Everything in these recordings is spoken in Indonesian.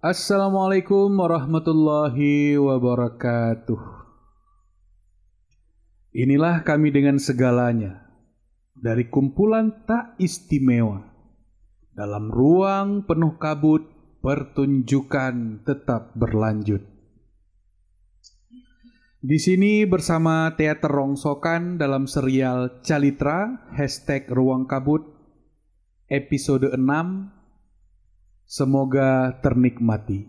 Assalamualaikum warahmatullahi wabarakatuh. Inilah kami dengan segalanya, dari kumpulan tak istimewa. Dalam ruang penuh kabut, pertunjukan tetap berlanjut. Di sini bersama Teater Rongsokan dalam serial Calitra, #Ruang Kabut, episode 6. Semoga ternikmati.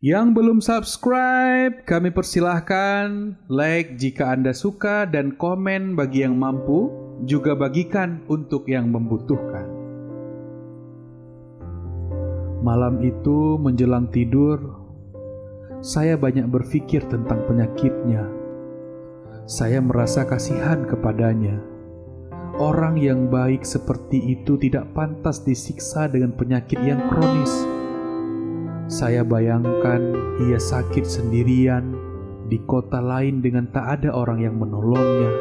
Yang belum subscribe, kami persilahkan like jika Anda suka dan komen bagi yang mampu, juga bagikan untuk yang membutuhkan. Malam itu menjelang tidur, saya banyak berpikir tentang penyakitnya. Saya merasa kasihan kepadanya. Orang yang baik seperti itu tidak pantas disiksa dengan penyakit yang kronis. Saya bayangkan ia sakit sendirian di kota lain dengan tak ada orang yang menolongnya.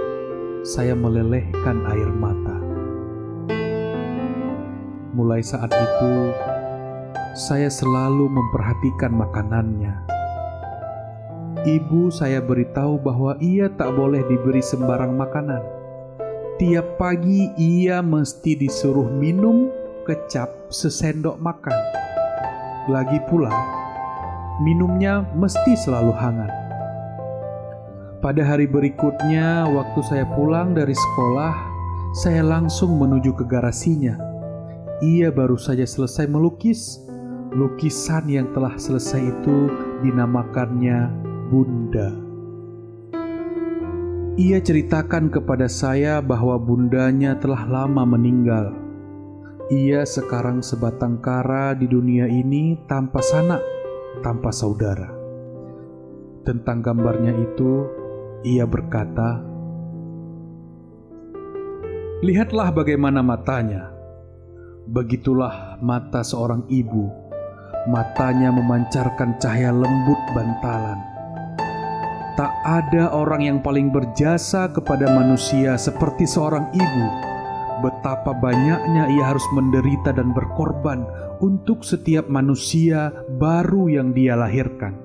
Saya melelehkan air mata. Mulai saat itu, saya selalu memperhatikan makanannya. Ibu saya beritahu bahwa ia tak boleh diberi sembarang makanan. Tiap pagi ia mesti disuruh minum kecap sesendok makan. Lagi pula, minumnya mesti selalu hangat. Pada hari berikutnya, waktu saya pulang dari sekolah, saya langsung menuju ke garasinya. Ia baru saja selesai melukis. Lukisan yang telah selesai itu dinamakannya Bunda. Ia ceritakan kepada saya bahwa bundanya telah lama meninggal. Ia sekarang sebatang kara di dunia ini tanpa sanak, tanpa saudara. Tentang gambarnya itu, ia berkata, "Lihatlah bagaimana matanya. Begitulah mata seorang ibu. Matanya memancarkan cahaya lembut bantalan. Tak ada orang yang paling berjasa kepada manusia seperti seorang ibu. Betapa banyaknya ia harus menderita dan berkorban untuk setiap manusia baru yang dia lahirkan.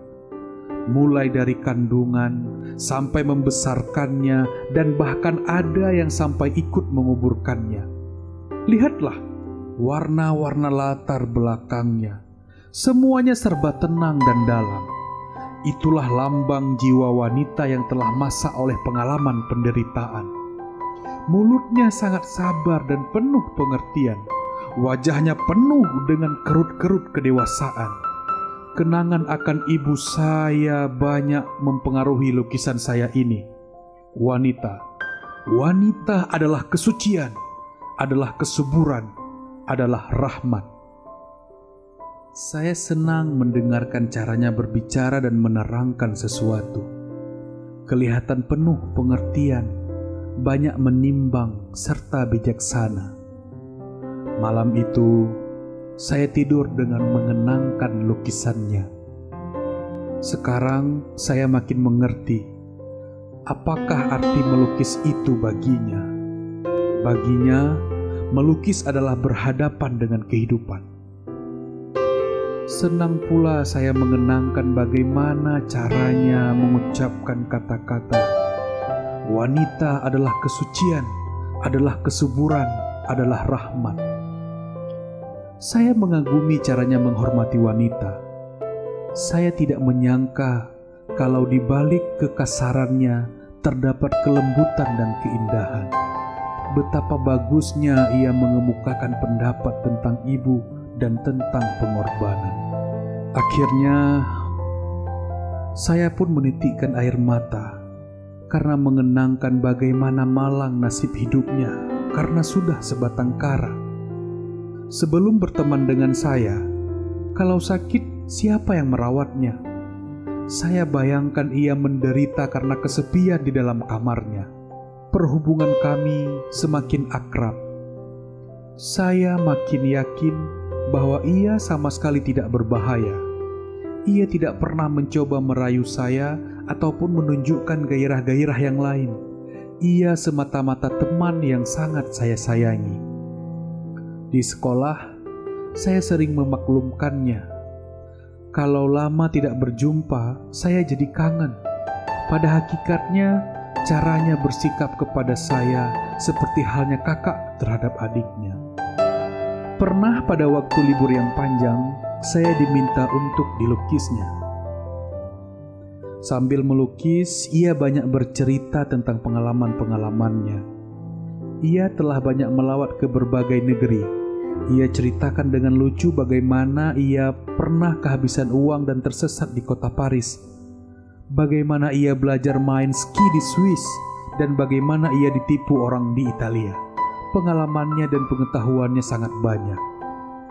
Mulai dari kandungan sampai membesarkannya, dan bahkan ada yang sampai ikut menguburkannya. Lihatlah warna-warna latar belakangnya. Semuanya serba tenang dan dalam. Itulah lambang jiwa wanita yang telah masak oleh pengalaman penderitaan. Mulutnya sangat sabar dan penuh pengertian. Wajahnya penuh dengan kerut-kerut kedewasaan. Kenangan akan ibu saya banyak mempengaruhi lukisan saya ini. Wanita adalah kesucian, adalah kesuburan, adalah rahmat. Saya senang mendengarkan caranya berbicara dan menerangkan sesuatu. Kelihatan penuh pengertian, banyak menimbang serta bijaksana. Malam itu, saya tidur dengan mengenangkan lukisannya. Sekarang saya makin mengerti apakah arti melukis itu baginya. Baginya, melukis adalah berhadapan dengan kehidupan. Senang pula saya mengenangkan bagaimana caranya mengucapkan kata-kata. Wanita adalah kesucian, adalah kesuburan, adalah rahmat. Saya mengagumi caranya menghormati wanita. Saya tidak menyangka kalau di balik kekasarannya terdapat kelembutan dan keindahan. Betapa bagusnya ia mengemukakan pendapat tentang ibu dan tentang pengorbanan. Akhirnya, saya pun menitikkan air mata karena mengenangkan bagaimana malang nasib hidupnya karena sudah sebatang kara. Sebelum berteman dengan saya, kalau sakit, siapa yang merawatnya? Saya bayangkan ia menderita karena kesepian di dalam kamarnya. Perhubungan kami semakin akrab. Saya makin yakin bahwa ia sama sekali tidak berbahaya. Ia tidak pernah mencoba merayu saya ataupun menunjukkan gairah-gairah yang lain. Ia semata-mata teman yang sangat saya sayangi. Di sekolah, saya sering memaklumkannya. Kalau lama tidak berjumpa, saya jadi kangen. Pada hakikatnya, caranya bersikap kepada saya seperti halnya kakak terhadap adiknya. Pernah pada waktu libur yang panjang, saya diminta untuk dilukisnya. Sambil melukis, ia banyak bercerita tentang pengalaman-pengalamannya. Ia telah banyak melawat ke berbagai negeri. Ia ceritakan dengan lucu bagaimana ia pernah kehabisan uang dan tersesat di kota Paris. Bagaimana ia belajar main ski di Swiss dan bagaimana ia ditipu orang di Italia. Pengalamannya dan pengetahuannya sangat banyak.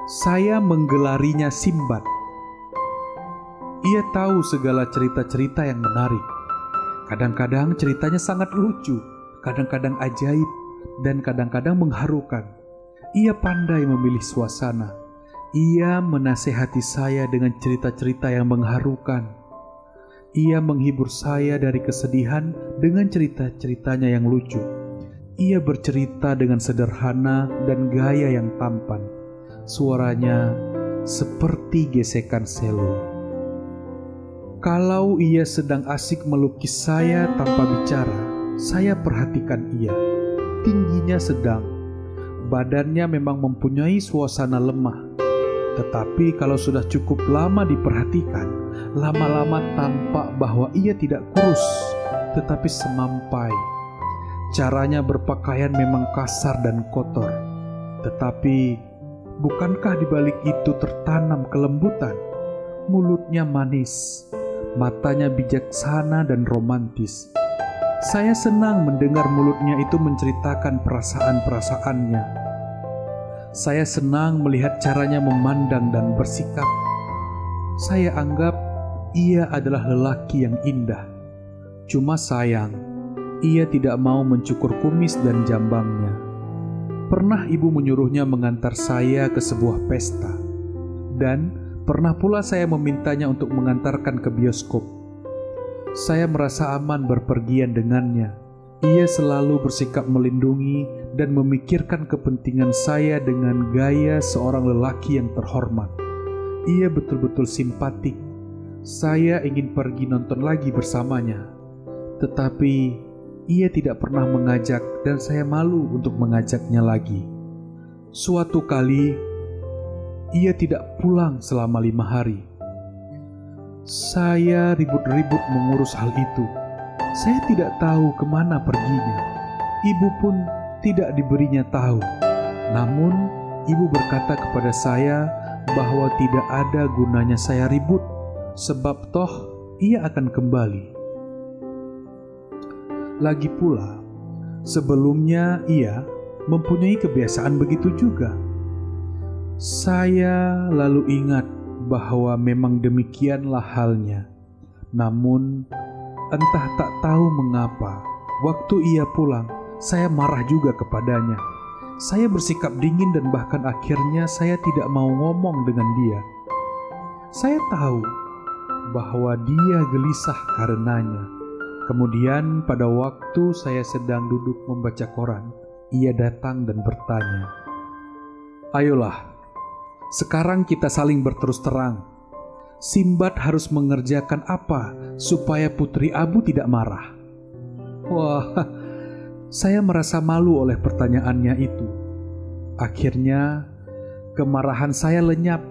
Saya menggelarinya Simbad. Ia tahu segala cerita-cerita yang menarik. Kadang-kadang ceritanya sangat lucu, kadang-kadang ajaib, dan kadang-kadang mengharukan. Ia pandai memilih suasana. Ia menasehati saya dengan cerita-cerita yang mengharukan. Ia menghibur saya dari kesedihan dengan cerita-ceritanya yang lucu. Ia bercerita dengan sederhana dan gaya yang tampan. Suaranya seperti gesekan selo. Kalau ia sedang asik melukis saya tanpa bicara, saya perhatikan ia. Tingginya sedang, badannya memang mempunyai suasana lemah. Tetapi kalau sudah cukup lama diperhatikan, lama-lama tampak bahwa ia tidak kurus, tetapi semampai. Caranya berpakaian memang kasar dan kotor. Tetapi, bukankah di balik itu tertanam kelembutan? Mulutnya manis, matanya bijaksana dan romantis. Saya senang mendengar mulutnya itu menceritakan perasaan-perasaannya. Saya senang melihat caranya memandang dan bersikap. Saya anggap ia adalah lelaki yang indah. Cuma sayang, ia tidak mau mencukur kumis dan jambangnya. Pernah ibu menyuruhnya mengantar saya ke sebuah pesta. Dan pernah pula saya memintanya untuk mengantarkan ke bioskop. Saya merasa aman berpergian dengannya. Ia selalu bersikap melindungi dan memikirkan kepentingan saya dengan gaya seorang lelaki yang terhormat. Ia betul-betul simpatik. Saya ingin pergi nonton lagi bersamanya. Tetapi ia tidak pernah mengajak dan saya malu untuk mengajaknya lagi. Suatu kali, ia tidak pulang selama 5 hari. Saya ribut-ribut mengurus hal itu. Saya tidak tahu kemana perginya. Ibu pun tidak diberinya tahu. Namun, ibu berkata kepada saya bahwa tidak ada gunanya saya ribut, sebab toh ia akan kembali. Lagi pula, sebelumnya ia mempunyai kebiasaan begitu juga. Saya lalu ingat bahwa memang demikianlah halnya. Namun, entah tak tahu mengapa, waktu ia pulang, saya marah juga kepadanya. Saya bersikap dingin dan bahkan akhirnya saya tidak mau ngomong dengan dia. Saya tahu bahwa dia gelisah karenanya. Kemudian pada waktu saya sedang duduk membaca koran, ia datang dan bertanya, "Ayolah, sekarang kita saling berterus terang. Simbad harus mengerjakan apa supaya Putri Abu tidak marah?" Wah, saya merasa malu oleh pertanyaannya itu. Akhirnya, kemarahan saya lenyap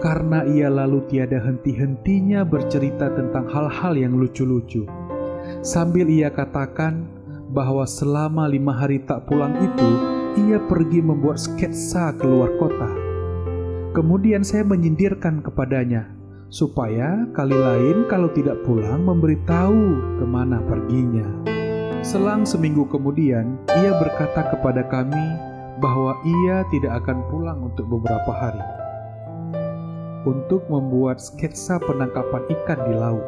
karena ia lalu tiada henti-hentinya bercerita tentang hal-hal yang lucu-lucu. Sambil ia katakan bahwa selama 5 hari tak pulang itu, ia pergi membuat sketsa keluar kota. Kemudian saya menyindirkan kepadanya, supaya kali lain kalau tidak pulang memberitahu kemana perginya. Selang seminggu kemudian, ia berkata kepada kami bahwa ia tidak akan pulang untuk beberapa hari, untuk membuat sketsa penangkapan ikan di laut.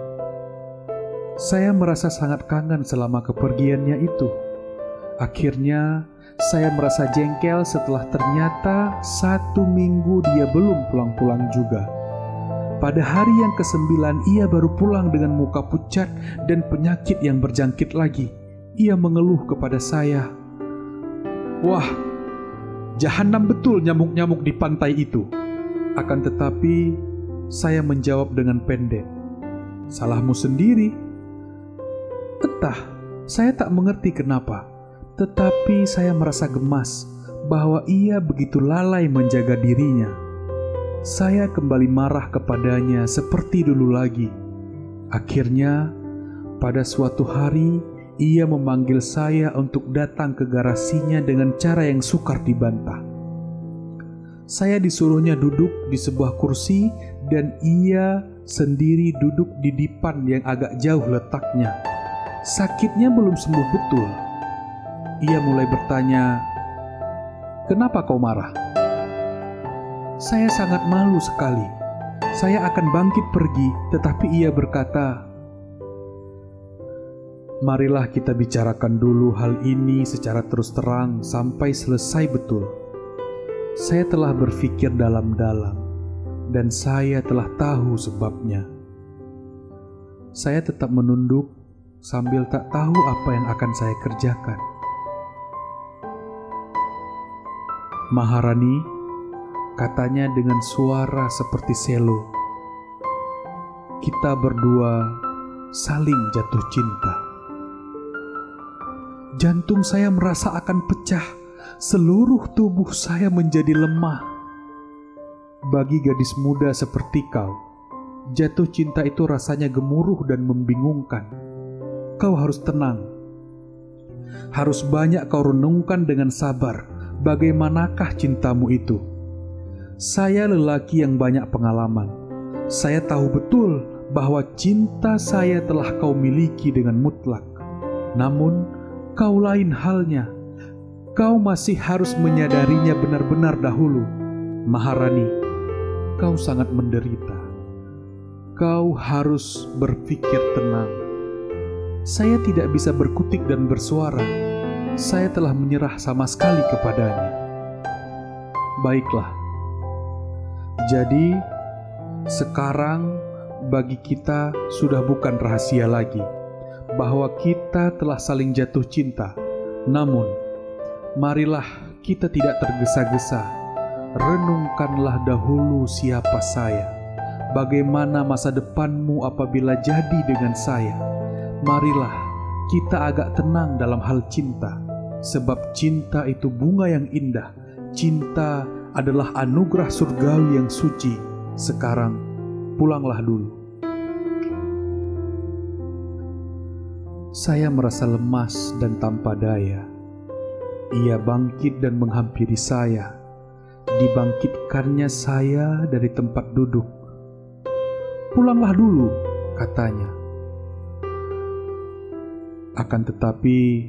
Saya merasa sangat kangen selama kepergiannya itu. Akhirnya, saya merasa jengkel setelah ternyata 1 minggu dia belum pulang-pulang juga. Pada hari yang ke-9 ia baru pulang dengan muka pucat dan penyakit yang berjangkit lagi. Ia mengeluh kepada saya, "Wah, jahanam betul nyamuk-nyamuk di pantai itu." Akan tetapi, saya menjawab dengan pendek, "Salahmu sendiri." Entah, saya tak mengerti kenapa, tetapi saya merasa gemas bahwa ia begitu lalai menjaga dirinya. Saya kembali marah kepadanya seperti dulu lagi. Akhirnya, pada suatu hari, ia memanggil saya untuk datang ke garasinya dengan cara yang sukar dibantah. Saya disuruhnya duduk di sebuah kursi dan ia sendiri duduk di dipan yang agak jauh letaknya. Sakitnya belum sembuh betul. Ia mulai bertanya, "Kenapa kau marah?" Saya sangat malu sekali. Saya akan bangkit pergi, tetapi ia berkata, "Marilah kita bicarakan dulu hal ini secara terus terang sampai selesai betul. Saya telah berpikir dalam-dalam, dan saya telah tahu sebabnya." Saya tetap menunduk sambil tak tahu apa yang akan saya kerjakan. "Maharani," katanya dengan suara seperti selo, "kita berdua saling jatuh cinta." Jantung saya merasa akan pecah, seluruh tubuh saya menjadi lemah. Bagi gadis muda seperti kau, jatuh cinta itu rasanya gemuruh dan membingungkan. Kau harus tenang. Harus banyak kau renungkan dengan sabar, bagaimanakah cintamu itu. Saya lelaki yang banyak pengalaman. Saya tahu betul bahwa cinta saya telah kau miliki dengan mutlak. Namun, kau lain halnya. Kau masih harus menyadarinya benar-benar dahulu. Maharani, kau sangat menderita. Kau harus berpikir tenang. Saya tidak bisa berkutik dan bersuara. Saya telah menyerah sama sekali kepadanya. Baiklah. Jadi, sekarang bagi kita sudah bukan rahasia lagi bahwa kita telah saling jatuh cinta. Namun, marilah kita tidak tergesa-gesa. Renungkanlah dahulu siapa saya. Bagaimana masa depanmu apabila jadi dengan saya. Marilah kita agak tenang dalam hal cinta. Sebab cinta itu bunga yang indah. Cinta adalah anugerah surgawi yang suci. Sekarang pulanglah dulu. Saya merasa lemas dan tanpa daya. Ia bangkit dan menghampiri saya. Dibangkitkannya saya dari tempat duduk. "Pulanglah dulu," katanya. Akan tetapi,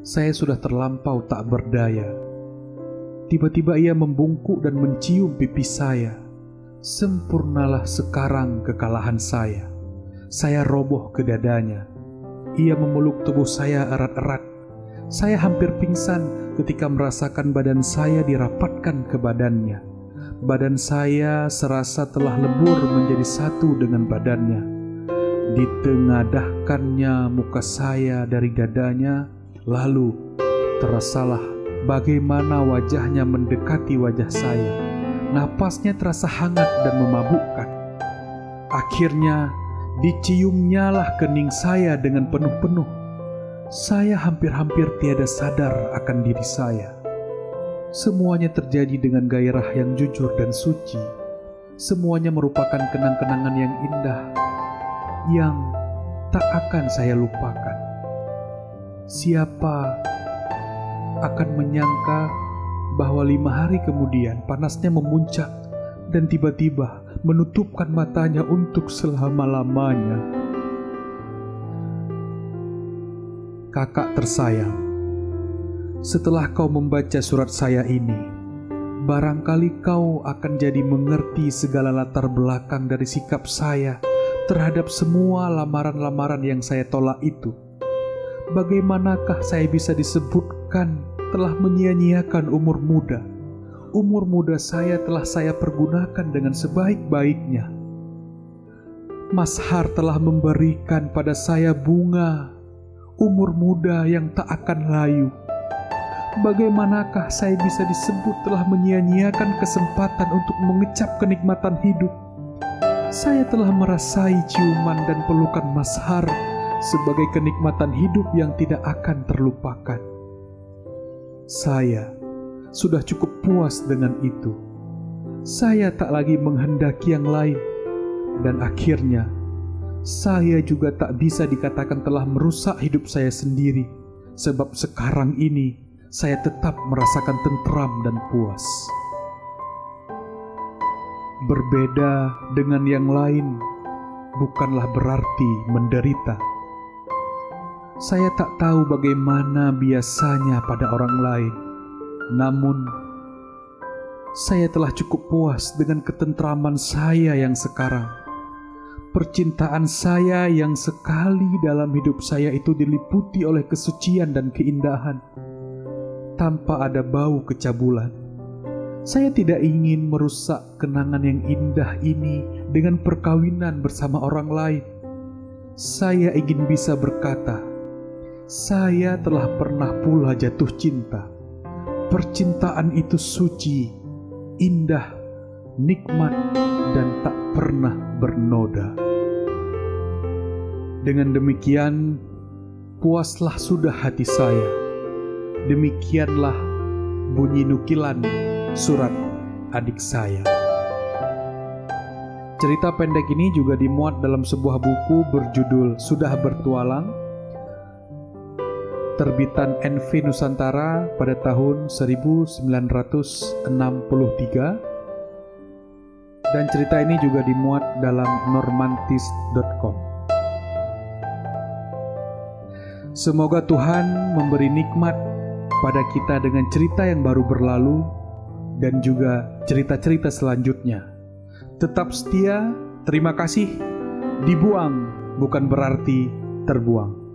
saya sudah terlampau tak berdaya. Tiba-tiba ia membungkuk dan mencium pipi saya. Sempurnalah sekarang kekalahan saya. Saya roboh ke dadanya. Ia memeluk tubuh saya erat-erat. Saya hampir pingsan ketika merasakan badan saya dirapatkan ke badannya. Badan saya serasa telah lebur menjadi satu dengan badannya. Ditengadahkannya muka saya dari dadanya, lalu terasalah bagaimana wajahnya mendekati wajah saya. Napasnya terasa hangat dan memabukkan. Akhirnya diciumnyalah kening saya dengan penuh-penuh. Saya hampir-hampir tiada sadar akan diri saya. Semuanya terjadi dengan gairah yang jujur dan suci. Semuanya merupakan kenang-kenangan yang indah yang tak akan saya lupakan. Siapa akan menyangka bahwa 5 hari kemudian panasnya memuncak dan tiba-tiba menutupkan matanya untuk selama-lamanya. Kakak tersayang, setelah kau membaca surat saya ini, barangkali kau akan jadi mengerti segala latar belakang dari sikap saya terhadap semua lamaran-lamaran yang saya tolak itu. Bagaimanakah saya bisa disebutkan telah menyia-nyiakan umur muda? Umur muda saya telah saya pergunakan dengan sebaik-baiknya. Mas Har telah memberikan pada saya bunga umur muda yang tak akan layu. Bagaimanakah saya bisa disebut telah menyia-nyiakan kesempatan untuk mengecap kenikmatan hidup? Saya telah merasai ciuman dan pelukan mazhar sebagai kenikmatan hidup yang tidak akan terlupakan. Saya sudah cukup puas dengan itu. Saya tak lagi menghendaki yang lain, dan akhirnya saya juga tak bisa dikatakan telah merusak hidup saya sendiri, sebab sekarang ini saya tetap merasakan tentram dan puas. Berbeda dengan yang lain bukanlah berarti menderita. Saya tak tahu bagaimana biasanya pada orang lain, namun saya telah cukup puas dengan ketentraman saya yang sekarang. Percintaan saya yang sekali dalam hidup saya itu diliputi oleh kesucian dan keindahan, tanpa ada bau kecabulan. Saya tidak ingin merusak kenangan yang indah ini dengan perkawinan bersama orang lain. Saya ingin bisa berkata, saya telah pernah pula jatuh cinta. Percintaan itu suci, indah, nikmat, dan tak pernah bernoda. Dengan demikian, puaslah sudah hati saya. Demikianlah bunyi nukilan surat adik saya. Cerita pendek ini juga dimuat dalam sebuah buku berjudul Sudah Bertualang, terbitan NV Nusantara pada tahun 1963, dan cerita ini juga dimuat dalam normantis.com. Semoga Tuhan memberi nikmat pada kita dengan cerita yang baru berlalu dan juga cerita-cerita selanjutnya. Tetap setia, terima kasih. Dibuang bukan berarti terbuang.